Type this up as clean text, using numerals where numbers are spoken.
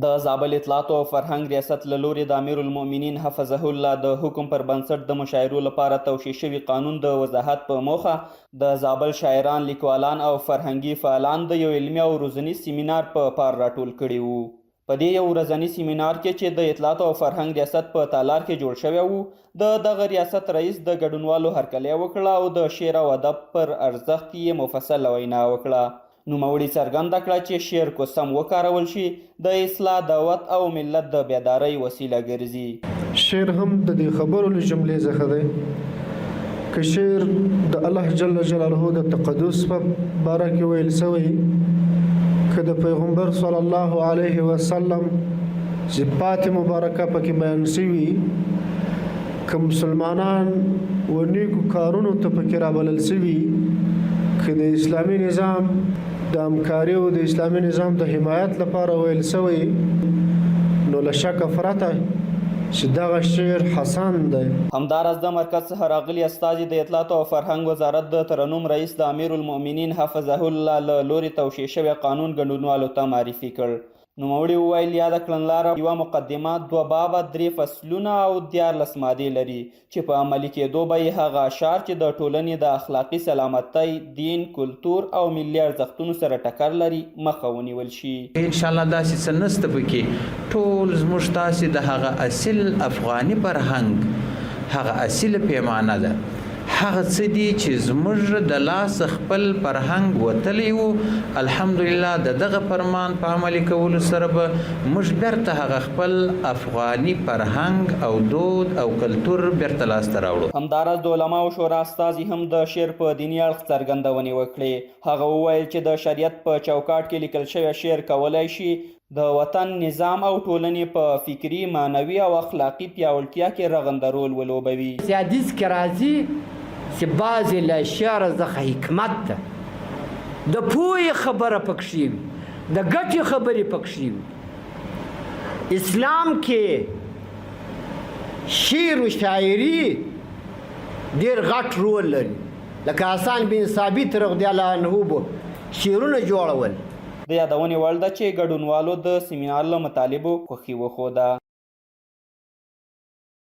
د زابل اطلاعات او فرهنګ ریاست له لوري د امیر المؤمنین حفظه الله د حکم پر بنسټ د مشاعرو لپاره توشیح شوي قانون د وضاحت په موخه د زابل شاعران، لیکوالان او فرهنګي فعالان د یو علمي او روزنیز سیمینار په پار راټول کړي وو. په دې یو ورځني سیمینار کې چې د اطلاعات او فرهنګ ریاست په تالار کې جوړ شوی وو، د دغه ریاست رئیس د ګډونوالو هرکلی وکړه او د شعر او ادب پر ارزښت یې مفصله وینا وکړه. نوموړي څرګنده کړه چې شعر کو سم وکارول شي د اصلاح، دعوت او ملت د بیدارۍ وسیله ګرځي. شعر هم د دې خبرو له جملې څخه دی که شعر د الله جل جلاله د تقدس په باره کې ویل سوی، که د پیغمبر صلی الله علیه وسلم صفات مبارکه پکې بیان شوي، که مسلمانان و نیکو کارونو ته پکې رابلل شوي، که د اسلامي نظام د همکاري او د اسلامي نظام د حمایت لپاره ویل شوی، نو له شکه پرته چې دغه شعر حسن دی. همداراز د مرکز څخه راغلي استازي د اطلاعات او فرهنګ وزارت د ترنم رئیس د امیر المؤمنین حفظه الله له لوري توشیح شوی قانون ګډونوالو ته معرفي کړ. نوموړي وویل یاده کړنلاره یوه مقدمه، 2 بابه، 3 فصلونه او 14 مادې لري چې په عملي کېدو به یې هغه اشعار چې د ټولنې د اخلاقي سلامتۍ، دین، کلتور او ملي ارزښتونو سره ټکر لري مخه ونیول شي. انشاءالله داسې څه نسته پکې، ټول زموږ تاسې د هغه اصل افغاني فرهنګ، هغه اصل پیمانه ده، هغه څه دي چې زموږ د لاس خپل فرهنګ وتلی وو. الحمدلله د دغه فرمان په عملي کولو سره به موږ بیرته هغه خپل افغاني فرهنګ او دود او کلتور بیرته لاسته راوړو. همداراز د علماو شورا استازي هم د شعر په دیني اړخ څرګندونې وکړې. هغه وویل چې د شریعت په چوکاټ کې لیکل شوی شعر کولی شي د وطن نظام او ټولنې په فکري، معنوي او اخلاقي پیاوړتیا کې رغنده رول ولوبوي. حدیث کې راځي چې بعضې له شعر څخه حکمت ده، د پوهې خبره پکښې وي، د ګټې خبرې پکښې وي. اسلام کې شعر و شاعري ډېر غټ رول لري، لکه حسن بن ثابت رضی الله عنه به شعرونه جوړول. د یادونې وړ ده چې ګډونوالو د سیمینار له مطالبو خوښي وښوده.